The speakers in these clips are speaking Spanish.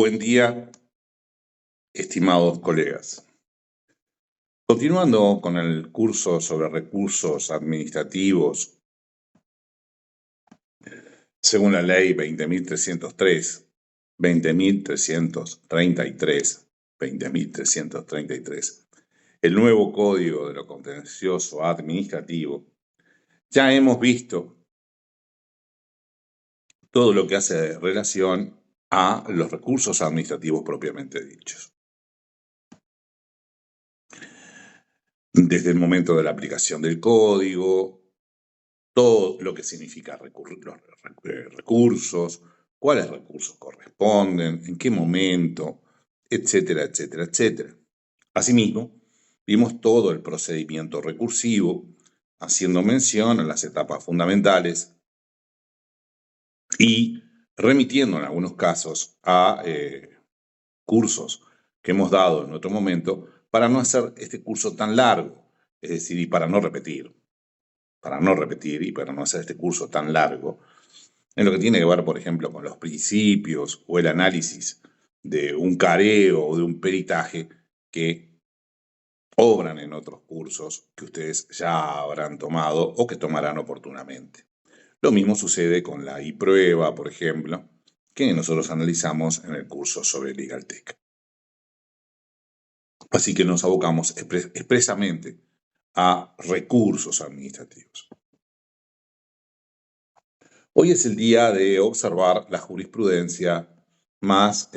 Buen día, estimados colegas. Continuando con el curso sobre recursos administrativos, según la ley 20.303, 20.333, 20.333, el nuevo Código de lo Contencioso Administrativo, ya hemos visto todo lo que hace relación a los recursos administrativos propiamente dichos. Desde el momento de la aplicación del código, todo lo que significa los recursos, cuáles recursos corresponden, en qué momento, etcétera, etcétera, etcétera. Asimismo, vimos todo el procedimiento recursivo, haciendo mención a las etapas fundamentales y remitiendo en algunos casos a cursos que hemos dado en otro momento para no hacer este curso tan largo, es decir, y para no repetir y para no hacer este curso tan largo, en lo que tiene que ver, por ejemplo, con los principios o el análisis de un careo o de un peritaje que obran en otros cursos que ustedes ya habrán tomado o que tomarán oportunamente. Lo mismo sucede con la I-Prueba, por ejemplo, que nosotros analizamos en el curso sobre LegalTech. Así que nos abocamos expresamente a recursos administrativos. Hoy es el día de observar la jurisprudencia más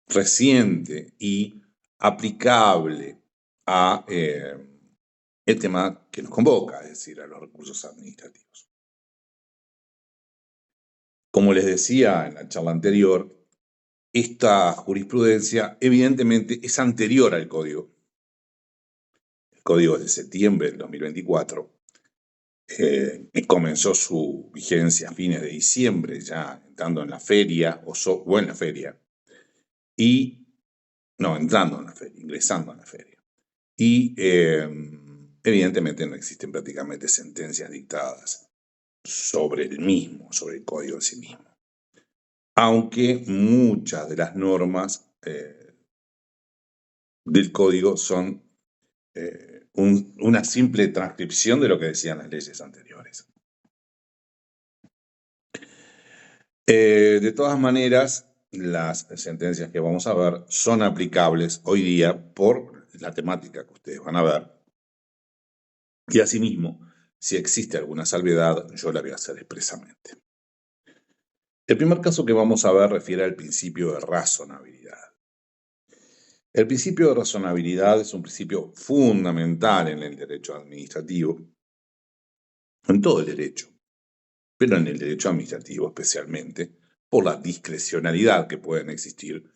reciente y aplicable a el tema que nos convoca, es decir, a los recursos administrativos. Como les decía en la charla anterior, esta jurisprudencia evidentemente es anterior al código. El código es de septiembre del 2024. Comenzó su vigencia a fines de diciembre, ya entrando en la feria o en la feria. Entrando en la feria, ingresando en la feria. Y evidentemente no existen prácticamente sentencias dictadas sobre el mismo, sobre el código en sí mismo. Aunque muchas de las normas del código son una simple transcripción de lo que decían las leyes anteriores. De todas maneras, las sentencias que vamos a ver son aplicables hoy día por la temática que ustedes van a ver. Y asimismo, si existe alguna salvedad, yo la voy a hacer expresamente. El primer caso que vamos a ver refiere al principio de razonabilidad. El principio de razonabilidad es un principio fundamental en el derecho administrativo, en todo el derecho, pero en el derecho administrativo especialmente, por la discrecionalidad que pueden existir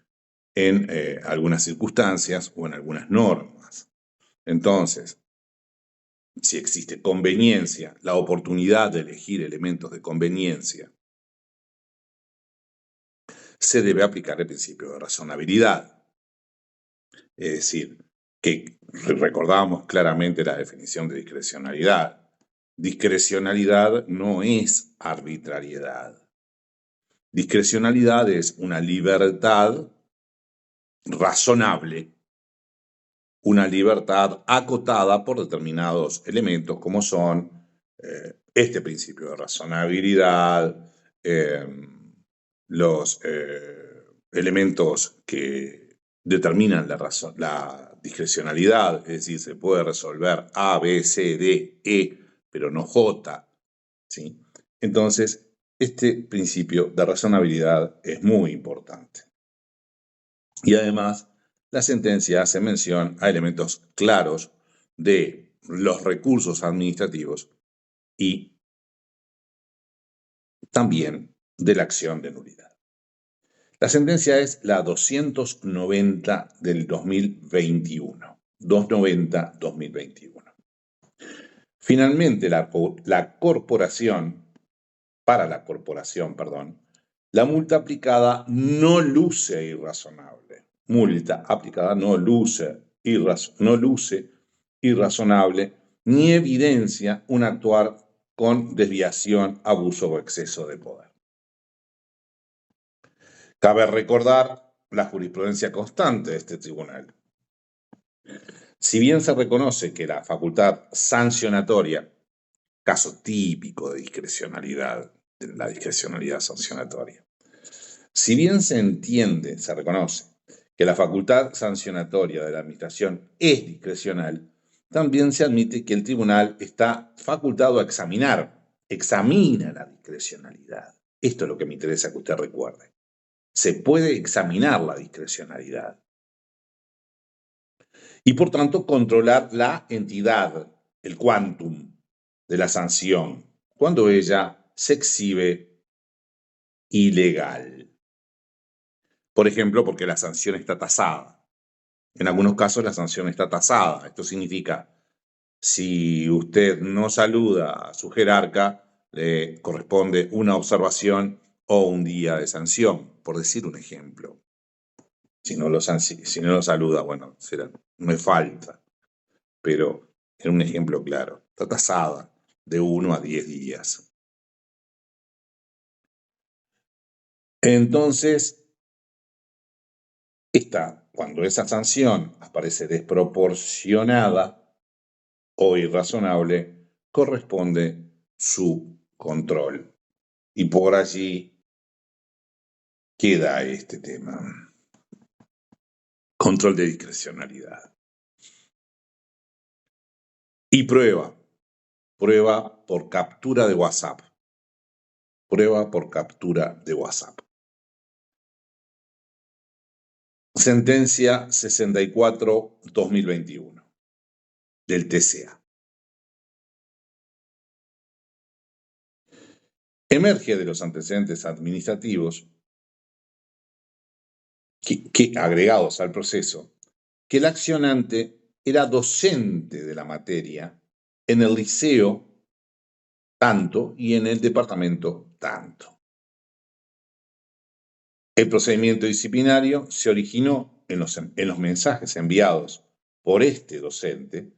en algunas circunstancias o en algunas normas. Entonces, si existe conveniencia, la oportunidad de elegir elementos de conveniencia, se debe aplicar el principio de razonabilidad. Es decir, que recordamos claramente la definición de discrecionalidad. Discrecionalidad no es arbitrariedad. Discrecionalidad es una libertad razonable, una libertad acotada por determinados elementos como son este principio de razonabilidad, los elementos que determinan la discrecionalidad, es decir, se puede resolver A, B, C, D, E, pero no J, ¿sí? Entonces, este principio de razonabilidad es muy importante. Y además, la sentencia hace mención a elementos claros de los recursos administrativos y también de la acción de nulidad. La sentencia es la 290 del 2021. 290-2021. Finalmente, para la corporación, la multa aplicada no luce irrazonable. Multa aplicada no luce irrazonable ni evidencia un actuar con desviación, abuso o exceso de poder. Cabe recordar la jurisprudencia constante de este tribunal. Si bien se reconoce que la facultad sancionatoria, caso típico de discrecionalidad, de la discrecionalidad sancionatoria, si bien se entiende, se reconoce que la facultad sancionatoria de la Administración es discrecional, también se admite que el tribunal está facultado a examina la discrecionalidad. Esto es lo que me interesa que usted recuerde. Se puede examinar la discrecionalidad y, por tanto, controlar la entidad, el quantum de la sanción, cuando ella se exhibe ilegal. Por ejemplo, porque la sanción está tasada. En algunos casos la sanción está tasada. Esto significa, si usted no saluda a su jerarca, le corresponde una observación o un día de sanción, por decir un ejemplo. Si no lo saluda, bueno, no es falta, pero en un ejemplo claro, está tasada de 1 a 10 días. Entonces, cuando esa sanción aparece desproporcionada o irrazonable, corresponde su control. Y por allí queda este tema. Control de discrecionalidad. Y prueba por captura de WhatsApp. Prueba por captura de WhatsApp. Sentencia 64-2021 del TCA. Emerge de los antecedentes administrativos que agregados al proceso, que el accionante era docente de la materia en el liceo tanto y en el departamento tanto. El procedimiento disciplinario se originó en los mensajes enviados por este docente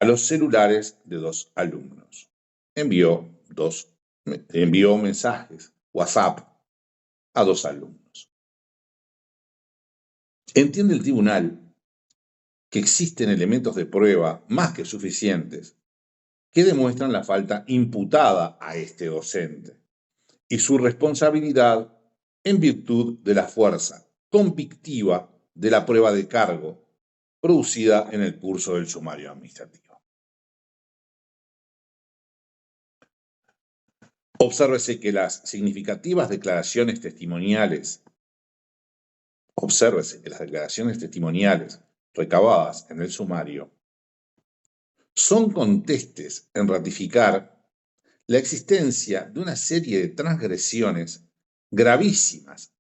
a los celulares de 2 alumnos. Envió mensajes, WhatsApp, a 2 alumnos. Entiende el tribunal que existen elementos de prueba más que suficientes que demuestran la falta imputada a este docente y su responsabilidad en virtud de la fuerza convictiva de la prueba de cargo producida en el curso del sumario administrativo. Obsérvese que las significativas declaraciones testimoniales recabadas en el sumario son contestes en ratificar la existencia de una serie de transgresiones gravísimas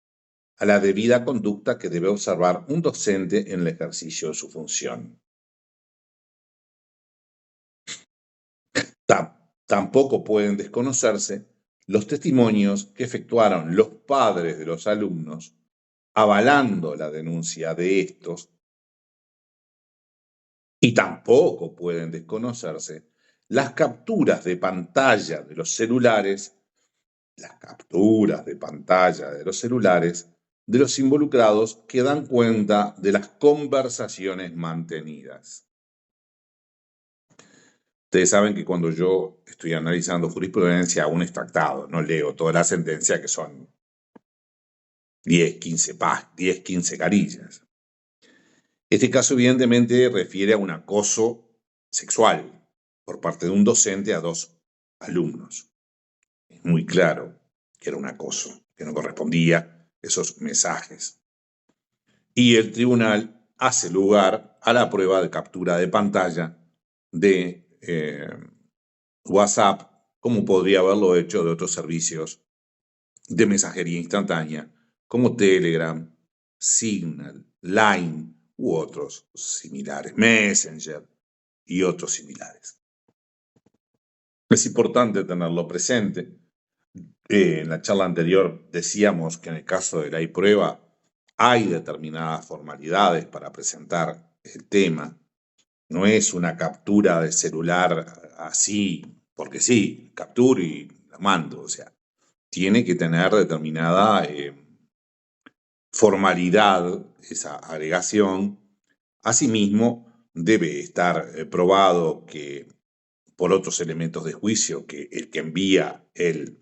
a la debida conducta que debe observar un docente en el ejercicio de su función. Tampoco pueden desconocerse los testimonios que efectuaron los padres de los alumnos avalando la denuncia de estos, y tampoco pueden desconocerse las capturas de pantalla de los celulares, de los involucrados que dan cuenta de las conversaciones mantenidas. Ustedes saben que cuando yo estoy analizando jurisprudencia, hago un extractado, no leo toda la sentencia, que son 10, 15 carillas. Este caso evidentemente refiere a un acoso sexual por parte de un docente a 2 alumnos. Es muy claro que era un acoso, que no correspondía esos mensajes. Y el tribunal hace lugar a la prueba de captura de pantalla de WhatsApp, como podría haberlo hecho de otros servicios de mensajería instantánea, como Telegram, Signal, Line u otros similares, Messenger y otros similares. Es importante tenerlo presente. En la charla anterior decíamos que en el caso de la prueba hay determinadas formalidades para presentar el tema. No es una captura de celular así, porque sí, capturo y la mando. O sea, tiene que tener determinada formalidad esa agregación. Asimismo, debe estar probado que por otros elementos de juicio que el que envía el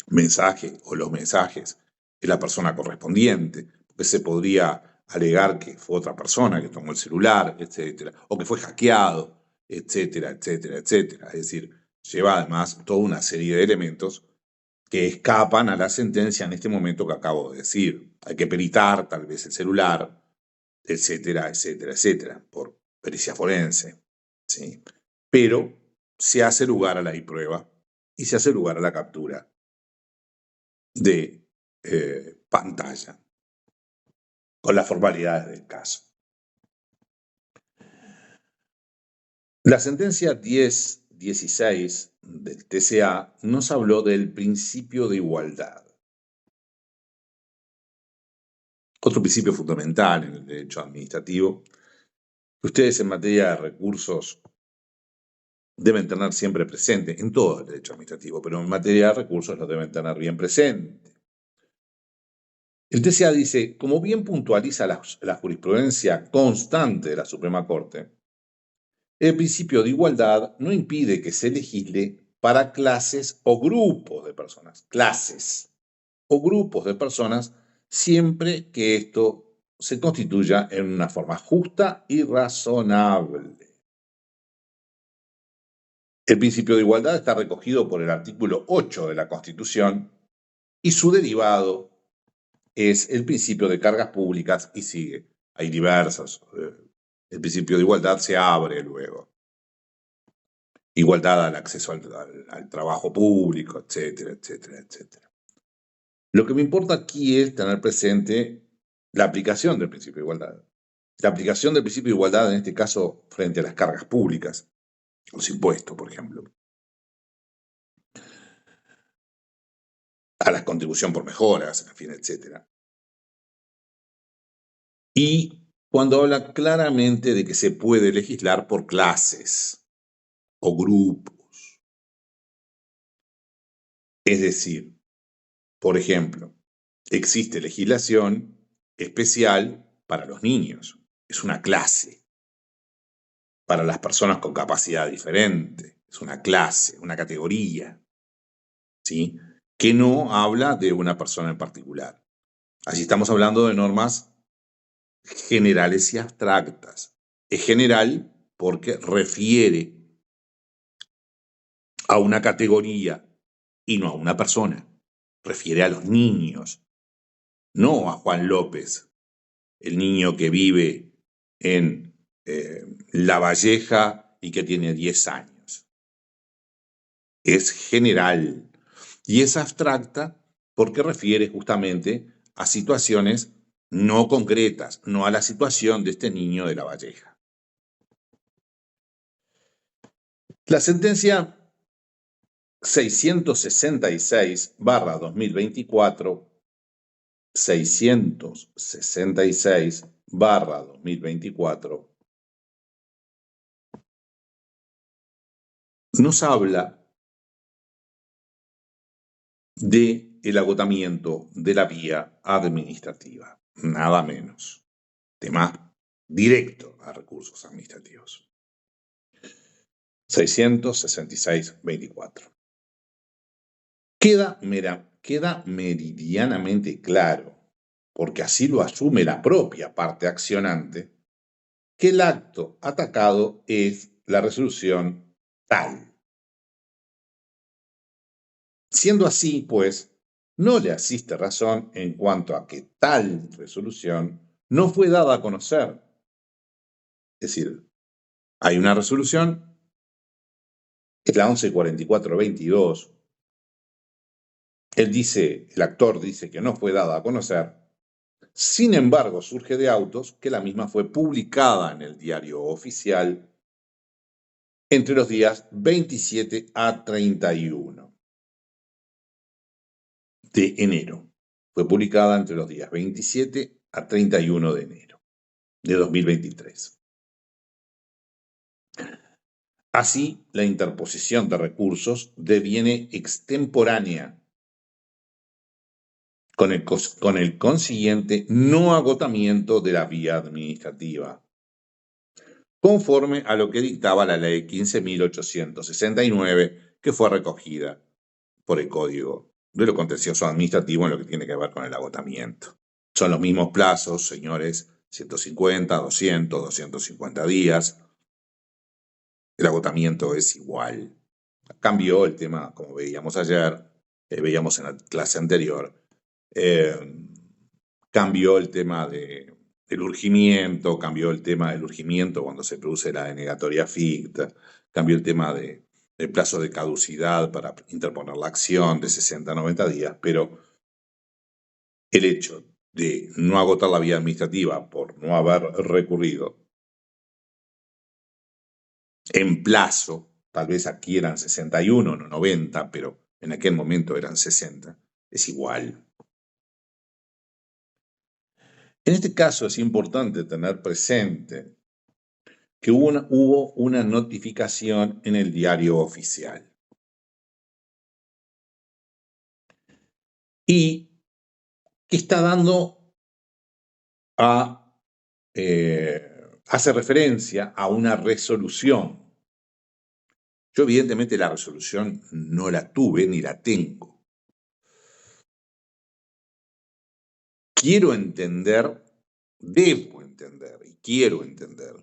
mensaje o los mensajes es la persona correspondiente, porque se podría alegar que fue otra persona que tomó el celular, etcétera, o que fue hackeado, etcétera, etcétera, etcétera. Es decir, lleva además toda una serie de elementos que escapan a la sentencia en este momento que acabo de decir. Hay que peritar tal vez el celular, etcétera, etcétera, etcétera, por pericia forense, ¿sí? Pero se hace lugar a la prueba y se hace lugar a la captura de pantalla con las formalidades del caso. La sentencia 1016 del TCA nos habló del principio de igualdad. Otro principio fundamental en el derecho administrativo que ustedes en materia de recursos deben tener siempre presente, en todo el derecho administrativo, pero en materia de recursos lo deben tener bien presente. El TCA dice, como bien puntualiza la jurisprudencia constante de la Suprema Corte, el principio de igualdad no impide que se legisle para clases o grupos de personas, clases o grupos de personas, siempre que esto se constituya en una forma justa y razonable. El principio de igualdad está recogido por el artículo 8 de la Constitución y su derivado es el principio de cargas públicas y sigue. Hay diversos. El principio de igualdad se abre luego. Igualdad al acceso al trabajo público, etcétera, etcétera, etcétera. Lo que me importa aquí es tener presente la aplicación del principio de igualdad. La aplicación del principio de igualdad, en este caso, frente a las cargas públicas, los impuestos, por ejemplo, a la contribución por mejoras, en fin, etcétera. Y cuando habla claramente de que se puede legislar por clases o grupos. Es decir, por ejemplo, existe legislación especial para los niños. Es una clase. Para las personas con capacidad diferente. Es una clase, una categoría. ¿Sí? Que no habla de una persona en particular. Allí estamos hablando de normas generales y abstractas. Es general porque refiere a una categoría y no a una persona. Refiere a los niños, no a Juan López, el niño que vive en La Valleja y que tiene 10 años. Es general y es abstracta porque refiere justamente a situaciones no concretas, no a la situación de este niño de La Valleja. La sentencia 666/2024, 666/2024, nos habla de el agotamiento de la vía administrativa, nada menos. Tema directo a recursos administrativos. 666/24. Queda meridianamente claro, porque así lo asume la propia parte accionante, que el acto atacado es la resolución tal. Siendo así, pues, no le asiste razón en cuanto a que tal resolución no fue dada a conocer. Es decir, hay una resolución, es la 1144/22. El actor dice que no fue dada a conocer. Sin embargo, surge de autos que la misma fue publicada en el diario oficial entre los días 27 a 31 de enero. Fue publicada entre los días 27 a 31 de enero de 2023. Así, la interposición de recursos deviene extemporánea, con el consiguiente no agotamiento de la vía administrativa, conforme a lo que dictaba la Ley 15.869, que fue recogida por el Código de lo Contencioso Administrativo en lo que tiene que ver con el agotamiento. Son los mismos plazos, señores, 150, 200, 250 días. El agotamiento es igual. Cambió el tema, como veíamos ayer, veíamos en la clase anterior, cambió el tema del urgimiento, cambió el tema del urgimiento cuando se produce la denegatoria ficta, cambió el tema del plazo de caducidad para interponer la acción de 60 a 90 días, pero el hecho de no agotar la vía administrativa por no haber recurrido en plazo, tal vez aquí eran 61, no 90, pero en aquel momento eran 60, es igual. En este caso es importante tener presente que hubo una notificación en el diario oficial. Y que está dando hace referencia a una resolución. Yo evidentemente la resolución no la tuve ni la tengo. Quiero entender, debo entender y quiero entender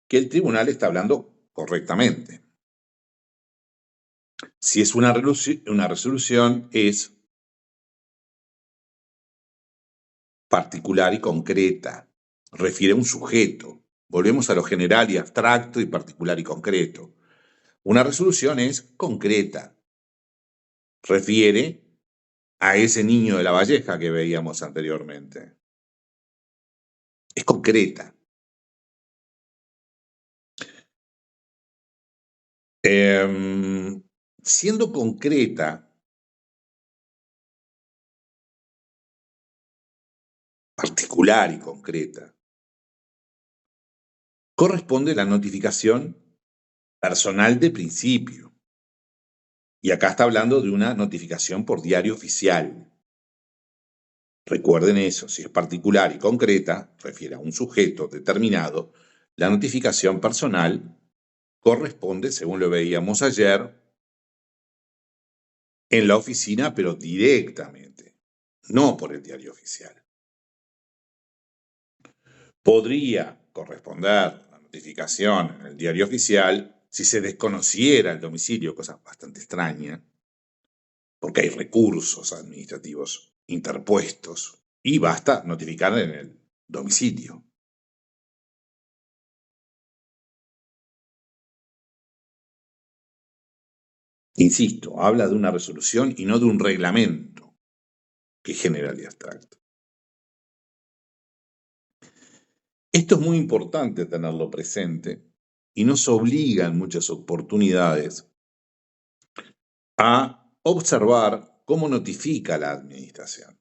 que el tribunal está hablando correctamente. Si es una resolución, es particular y concreta, refiere a un sujeto. Volvemos a lo general y abstracto y particular y concreto. Una resolución es concreta, refiere a ese niño de La Valleja que veíamos anteriormente. Es concreta. Siendo concreta, particular y concreta, corresponde la notificación personal de principio. Y acá está hablando de una notificación por diario oficial. Recuerden eso, si es particular y concreta, refiere a un sujeto determinado, la notificación personal corresponde, según lo veíamos ayer, en la oficina, pero directamente, no por el diario oficial. Podría corresponder la notificación en el diario oficial si se desconociera el domicilio, cosa bastante extraña, porque hay recursos administrativos interpuestos y basta notificar en el domicilio. Insisto, habla de una resolución y no de un reglamento que es general y abstracto. Esto es muy importante tenerlo presente y nos obliga en muchas oportunidades a observar cómo notifica la administración.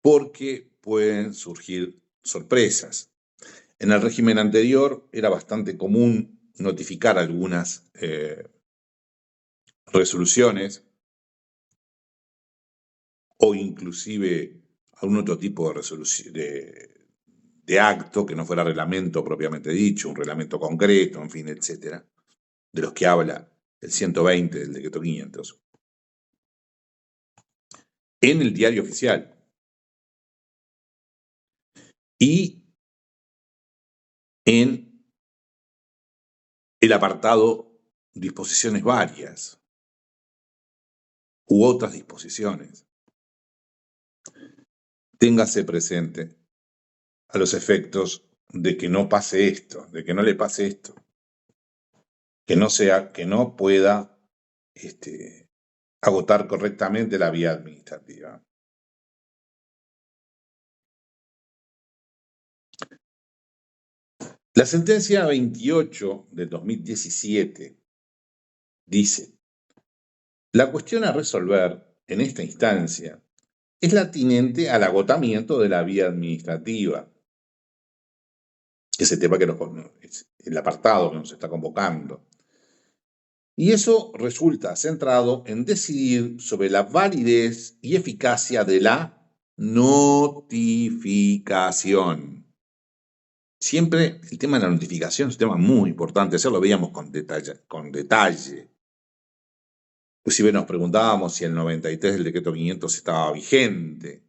Porque pueden surgir sorpresas. En el régimen anterior era bastante común notificar algunas resoluciones o inclusive algún otro tipo de resolución, de acto que no fuera reglamento propiamente dicho, un reglamento concreto, en fin, etcétera, de los que habla el 120 del decreto 500, en el diario oficial. Y en el apartado disposiciones varias u otras disposiciones. Téngase presente a los efectos de que no pase esto, de que no le pase esto, que no pueda agotar correctamente la vía administrativa. La sentencia 28 del 2017 dice: la cuestión a resolver en esta instancia es la atinente al agotamiento de la vía administrativa. Ese tema que es el apartado que nos está convocando. Y eso resulta centrado en decidir sobre la validez y eficacia de la notificación. Siempre el tema de la notificación es un tema muy importante, eso lo veíamos con detalle. Inclusive nos preguntábamos si el 93 del decreto 500 estaba vigente.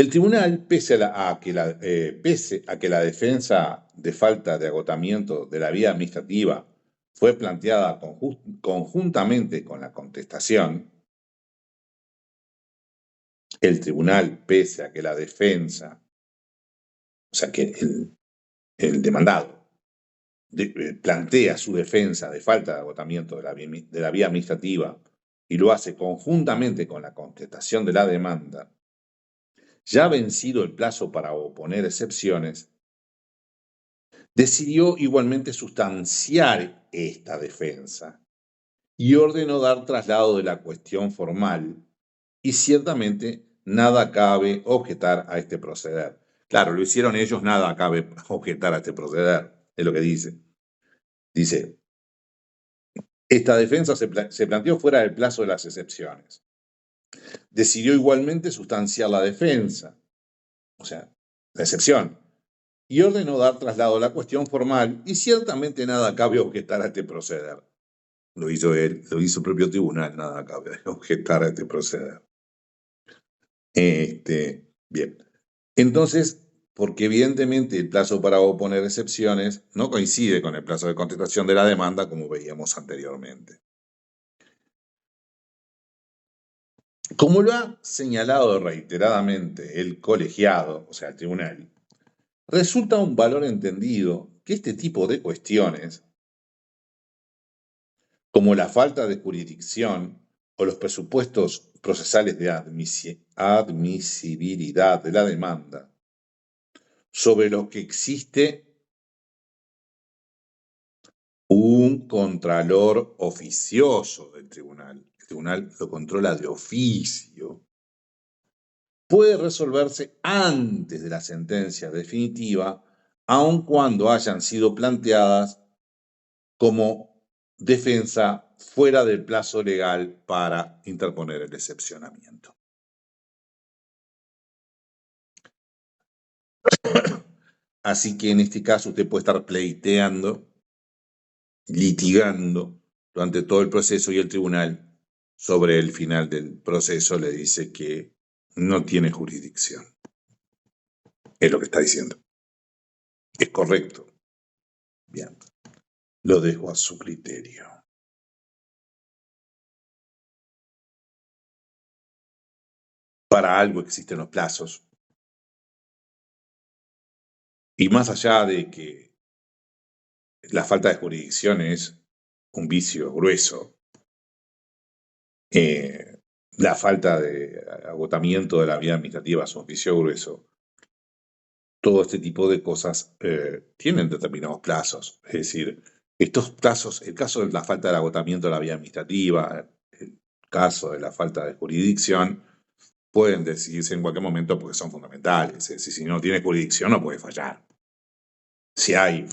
El tribunal, pese a que la defensa de falta de agotamiento de la vía administrativa fue planteada conjuntamente con la contestación, el tribunal, pese a que la defensa, o sea, que el demandado plantea su defensa de falta de agotamiento de la vía administrativa y lo hace conjuntamente con la contestación de la demanda, ya vencido el plazo para oponer excepciones, decidió igualmente sustanciar esta defensa y ordenó dar traslado de la cuestión formal y ciertamente nada cabe objetar a este proceder. Claro, lo hicieron ellos, nada cabe objetar a este proceder, es lo que dice. Dice, esta defensa se planteó fuera del plazo de las excepciones. Decidió igualmente sustanciar la defensa, o sea, la excepción, y ordenó dar traslado a la cuestión formal y ciertamente nada cabe objetar a este proceder. Lo hizo él, lo hizo el propio tribunal, nada cabe objetar a este proceder. Bien. Entonces, porque evidentemente el plazo para oponer excepciones no coincide con el plazo de contestación de la demanda, como veíamos anteriormente. Como lo ha señalado reiteradamente el colegiado, o sea, el tribunal, resulta un valor entendido que este tipo de cuestiones, como la falta de jurisdicción o los presupuestos procesales de admisibilidad de la demanda, sobre los que existe un contralor oficioso del tribunal. El tribunal lo controla de oficio. Puede resolverse antes de la sentencia definitiva, aun cuando hayan sido planteadas como defensa fuera del plazo legal para interponer el excepcionamiento. Así que en este caso usted puede estar pleiteando, litigando durante todo el proceso y el tribunal sobre el final del proceso le dice que no tiene jurisdicción. Es lo que está diciendo. Es correcto. Bien. Lo dejo a su criterio. Para algo existen los plazos. Y más allá de que la falta de jurisdicción es un vicio grueso, la falta de agotamiento de la vía administrativa es un vicio grueso, todo este tipo de cosas tienen determinados plazos. Es decir, estos plazos, el caso de la falta de agotamiento de la vía administrativa, el caso de la falta de jurisdicción, pueden decidirse en cualquier momento porque son fundamentales. Es decir, si no tiene jurisdicción no puede fallar. Si hay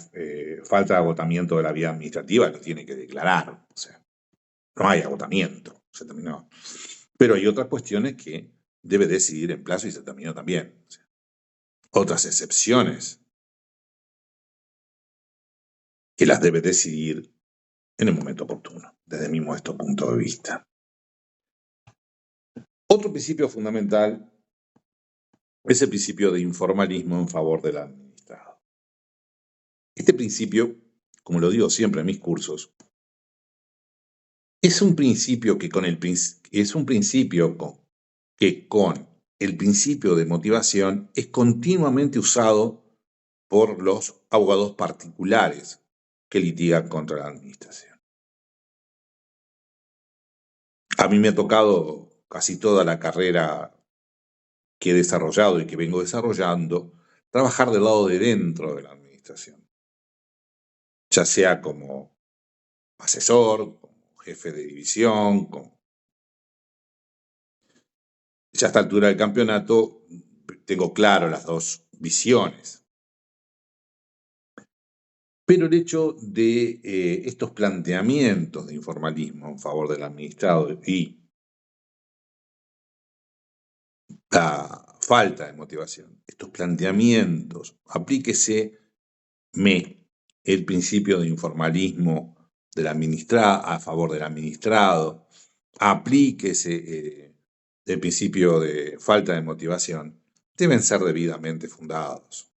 falta de agotamiento de la vía administrativa, lo tiene que declarar. O sea, no hay agotamiento, se terminó. Pero hay otras cuestiones que debe decidir en plazo y se terminó también. O sea, otras excepciones que las debe decidir en el momento oportuno, desde mi modesto punto de vista. Otro principio fundamental es el principio de informalismo en favor del administrado. Este principio, como lo digo siempre en mis cursos, es un principio que con el principio de motivación es continuamente usado por los abogados particulares que litigan contra la administración. A mí me ha tocado casi toda la carrera que he desarrollado y que vengo desarrollando, trabajar del lado de dentro de la administración, ya sea como asesor, como jefe de división, Ya a esta altura del campeonato tengo claro las dos visiones. Pero el hecho de estos planteamientos de informalismo en favor del administrado y la falta de motivación, estos planteamientos, aplíquese el principio de informalismo del administrado a favor del administrado, aplíquese el principio de falta de motivación, deben ser debidamente fundados.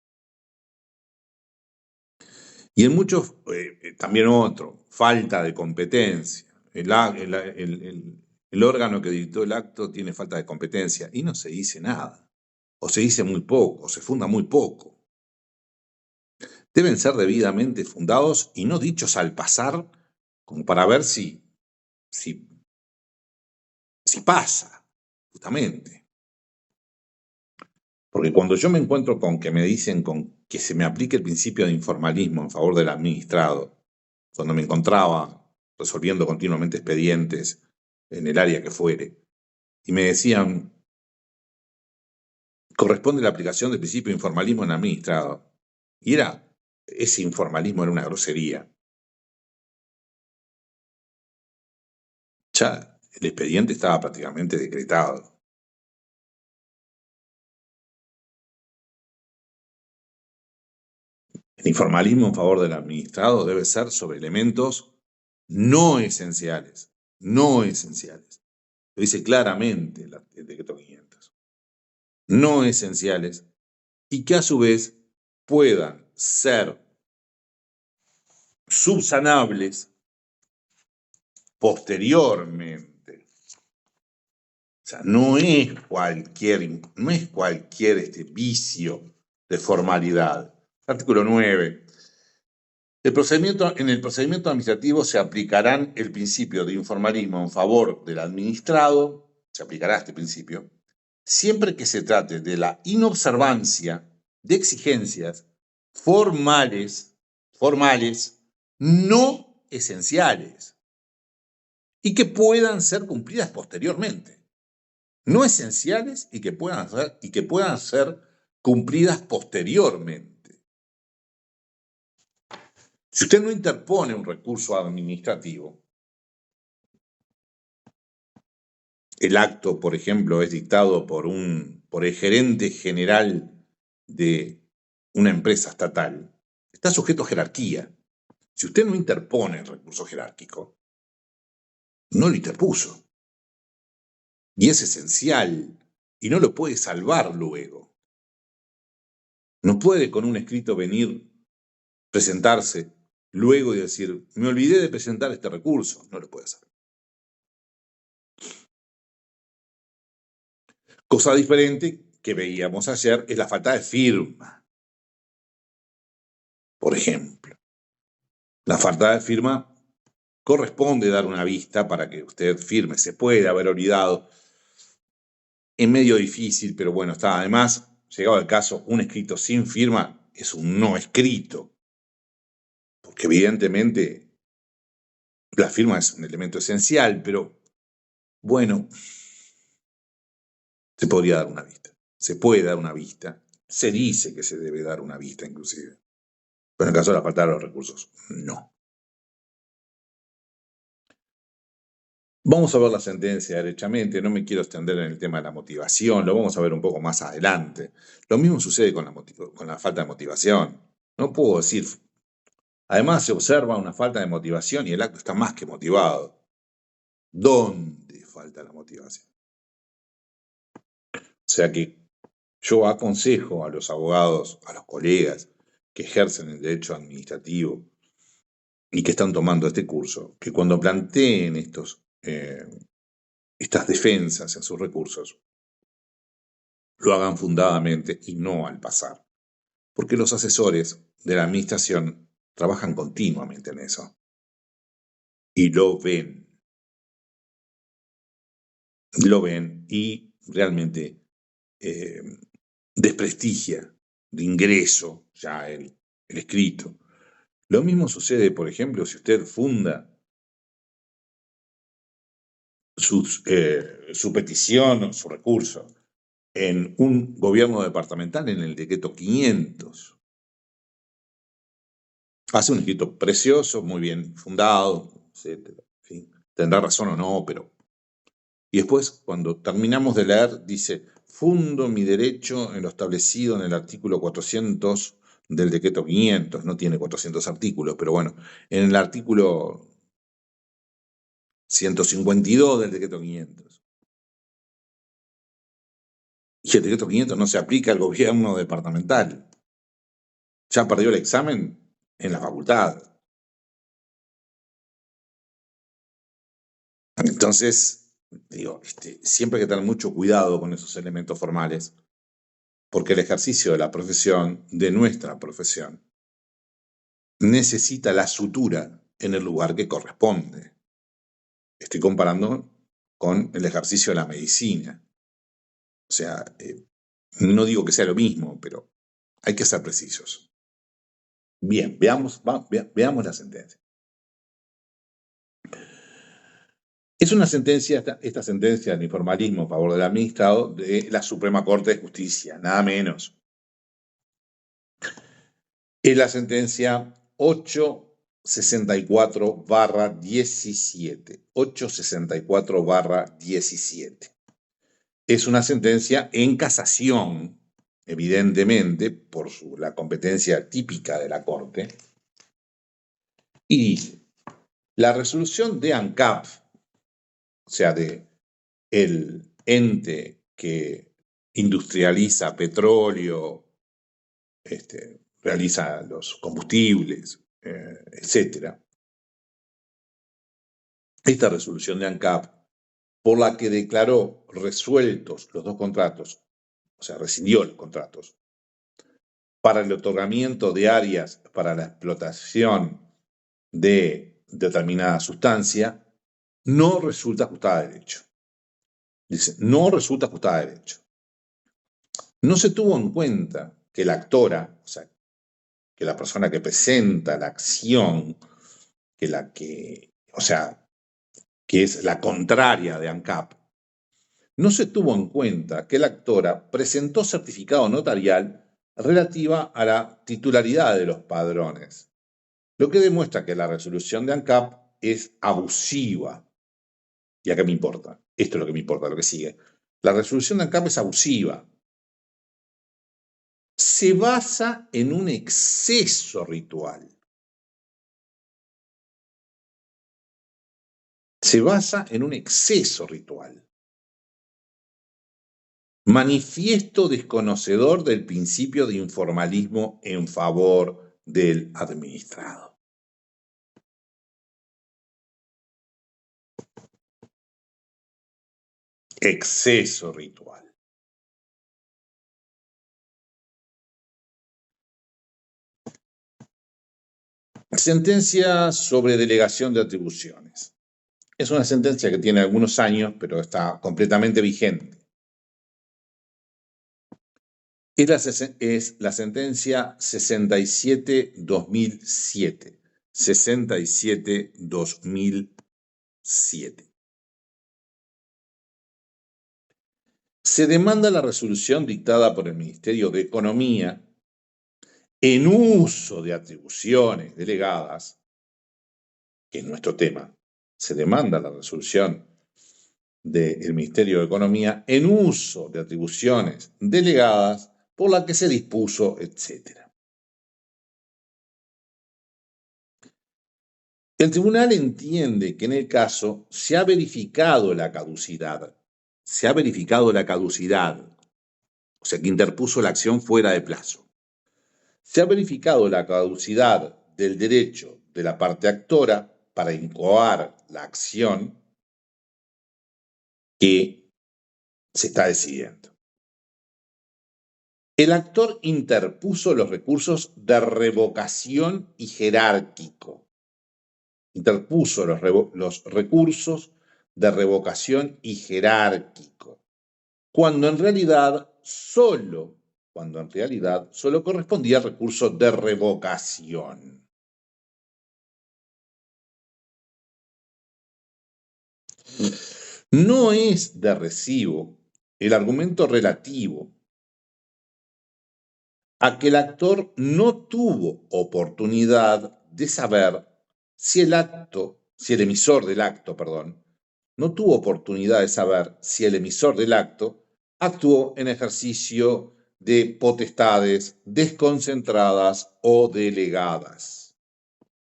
Y en muchos, también otro, falta de competencia. El órgano que dictó el acto tiene falta de competencia y no se dice nada, o se dice muy poco, o se funda muy poco. Deben ser debidamente fundados y no dichos al pasar, como para ver si pasa, justamente. Porque cuando yo me encuentro con que me dicen con que se me aplique el principio de informalismo en favor del administrado, cuando me encontraba resolviendo continuamente expedientes en el área que fuere, y me decían, corresponde la aplicación del principio de informalismo en el administrado. Y ese informalismo era una grosería. Ya el expediente estaba prácticamente decretado. El informalismo en favor del administrado debe ser sobre elementos no esenciales, no esenciales. Lo dice claramente el decreto 500. No esenciales y que a su vez puedan ser subsanables posteriormente. O sea, no es cualquier vicio de formalidad. Artículo 9. En el procedimiento administrativo se aplicarán el principio de informalismo en favor del administrado, se aplicará este principio, siempre que se trate de la inobservancia de exigencias formales no esenciales y que puedan ser cumplidas posteriormente. No esenciales y que puedan ser cumplidas posteriormente. Si usted no interpone un recurso administrativo, el acto, por ejemplo, es dictado por el gerente general de una empresa estatal, está sujeto a jerarquía. Si usted no interpone el recurso jerárquico, no lo interpuso. Y es esencial y no lo puede salvar luego. No puede con un escrito venir, presentarse luego y decir, me olvidé de presentar este recurso. No lo puede hacer. Cosa diferente que veíamos ayer es la falta de firma. Por ejemplo, la falta de firma corresponde dar una vista para que usted firme. Se puede haber olvidado. Es medio difícil, pero bueno, está. Además, llegado el caso, un escrito sin firma es un no escrito. Porque evidentemente la firma es un elemento esencial, pero bueno, se podría dar una vista. Se puede dar una vista. Se dice que se debe dar una vista inclusive. Pero en el caso de la falta de los recursos, no. Vamos a ver la sentencia derechamente, no me quiero extender en el tema de la motivación, lo vamos a ver un poco más adelante. Lo mismo sucede con la falta de motivación. No puedo decir, además se observa una falta de motivación y el acto está más que motivado. ¿Dónde falta la motivación? O sea que yo aconsejo a los abogados, a los colegas que ejercen el derecho administrativo y que están tomando este curso, que cuando planteen estas defensas en sus recursos, lo hagan fundadamente y no al pasar. Porque los asesores de la administración trabajan continuamente en eso. Y lo ven. Lo ven y realmente desprestigia de ingreso ya el escrito. Lo mismo sucede, por ejemplo, si usted funda su petición o su recurso en un gobierno departamental en el decreto 500. Hace un escrito precioso, muy bien fundado, etc. En fin, tendrá razón o no, pero... Y después, cuando terminamos de leer, dice, fundo mi derecho en lo establecido en el artículo 400 del decreto 500. No tiene 400 artículos, pero bueno, en el artículo 152 del decreto 500. Y el decreto 500 no se aplica al gobierno departamental. Ya perdió el examen en la facultad. Entonces, digo, siempre hay que tener mucho cuidado con esos elementos formales, porque el ejercicio de la profesión, de nuestra profesión, necesita la sutura en el lugar que corresponde. Estoy comparando con el ejercicio de la medicina. O sea, no digo que sea lo mismo, pero hay que ser precisos. Bien, veamos la sentencia. Es una sentencia, esta sentencia del informalismo a favor del administrado de la Suprema Corte de Justicia, nada menos. Es la sentencia 864/17. 864/17. Es una sentencia en casación, evidentemente, por la competencia típica de la Corte. Y dice, la resolución de ANCAP, o sea, de el ente que industrializa petróleo, realiza los combustibles, etc. Esta resolución de ANCAP, por la que declaró resueltos los dos contratos, o sea, rescindió los contratos, para el otorgamiento de áreas para la explotación de determinada sustancia, no resulta ajustada a derecho. Dice, no resulta ajustada a derecho. No se tuvo en cuenta que la actora, o sea, que la persona que presenta la acción, que es la contraria de ANCAP, no se tuvo en cuenta que la actora presentó certificado notarial relativa a la titularidad de los padrones, lo que demuestra que la resolución de ANCAP es abusiva. ¿Y acá me importa? Esto es lo que me importa, lo que sigue. La resolución de ANCAP es abusiva. Se basa en un exceso ritual. Se basa en un exceso ritual. Manifiesto desconocedor del principio de informalismo en favor del administrado. Exceso ritual. Sentencia sobre delegación de atribuciones. Es una sentencia que tiene algunos años, pero está completamente vigente. Es la sentencia 67/2007. 67/2007. Se demanda la resolución dictada por el Ministerio de Economía en uso de atribuciones delegadas, que es nuestro tema. Se demanda la resolución del Ministerio de Economía en uso de atribuciones delegadas por la que se dispuso, etc. El tribunal entiende que en el caso se ha verificado la caducidad. Se ha verificado la caducidad, o sea que interpuso la acción fuera de plazo. Se ha verificado la caducidad del derecho de la parte actora para incoar la acción que se está decidiendo. El actor interpuso los recursos de revocación y jerárquico. Interpuso los recursos de revocación y jerárquico, cuando en realidad solo correspondía al recurso de revocación. No es de recibo el argumento relativo a que el actor no tuvo oportunidad de saber si el emisor del acto, perdón, no tuvo oportunidad de saber si el emisor del acto actuó en ejercicio de potestades desconcentradas o delegadas.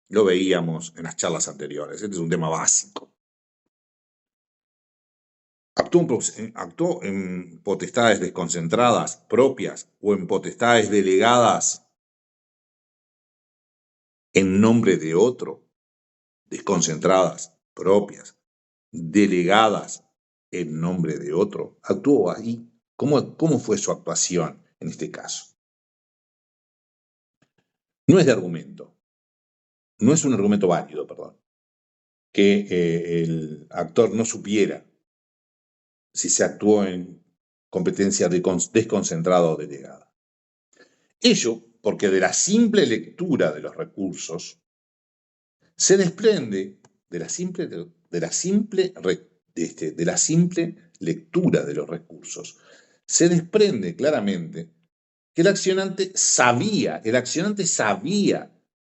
Lo veíamos en las charlas anteriores. Este es un tema básico. ¿Actuó en potestades desconcentradas propias o en potestades delegadas en nombre de otro? Desconcentradas propias, delegadas en nombre de otro. ¿Actuó ahí? ¿Cómo fue su actuación en este caso? No es de argumento, no es un argumento válido, perdón, que el actor no supiera si se actuó en competencia desconcentrada o delegada. Ello porque de la simple lectura de los recursos se desprende de la simple lectura de los recursos, se desprende claramente que el accionante sabía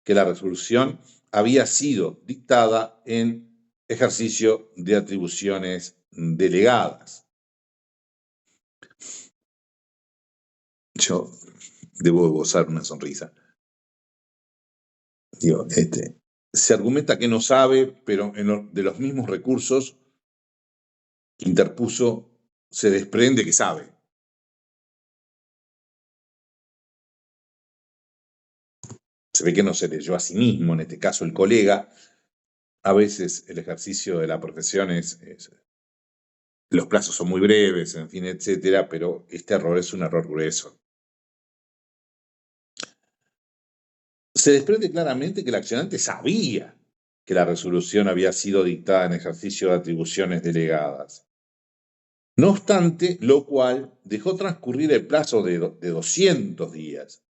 que la resolución había sido dictada en ejercicio de atribuciones delegadas. Yo debo gozar una sonrisa. Digo, se argumenta que no sabe, pero de los mismos recursos que interpuso se desprende que sabe. Se ve que no se leyó a sí mismo, en este caso el colega. A veces el ejercicio de la profesión los plazos son muy breves, en fin, etcétera, pero este error es un error grueso. Se desprende claramente que el accionante sabía que la resolución había sido dictada en ejercicio de atribuciones delegadas. No obstante, lo cual dejó transcurrir el plazo de 200 días,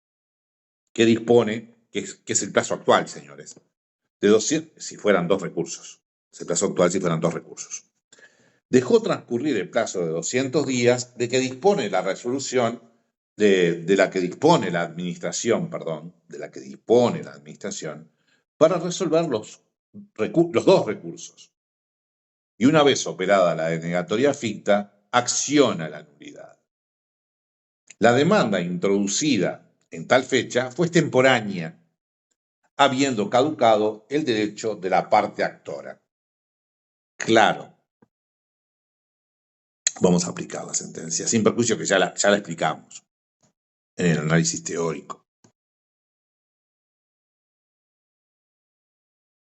que dispone, que es el plazo actual, señores, de 200, si fueran dos recursos. Es el plazo actual si fueran dos recursos. Dejó transcurrir el plazo de 200 días de que dispone la resolución, de la que dispone la administración, para resolver los dos recursos. Y una vez operada la denegatoria ficta, acciona la nulidad. La demanda introducida en tal fecha fue extemporánea, habiendo caducado el derecho de la parte actora. Claro. Vamos a aplicar la sentencia, sin perjuicio que ya la explicamos en el análisis teórico.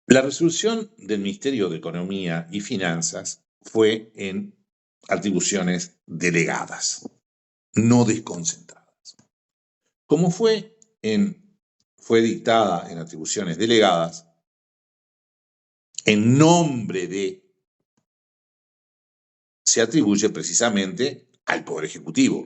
La resolución del Ministerio de Economía y Finanzas fue en atribuciones delegadas, no desconcentradas. Como fue dictada en atribuciones delegadas, en nombre de, se atribuye precisamente al Poder Ejecutivo.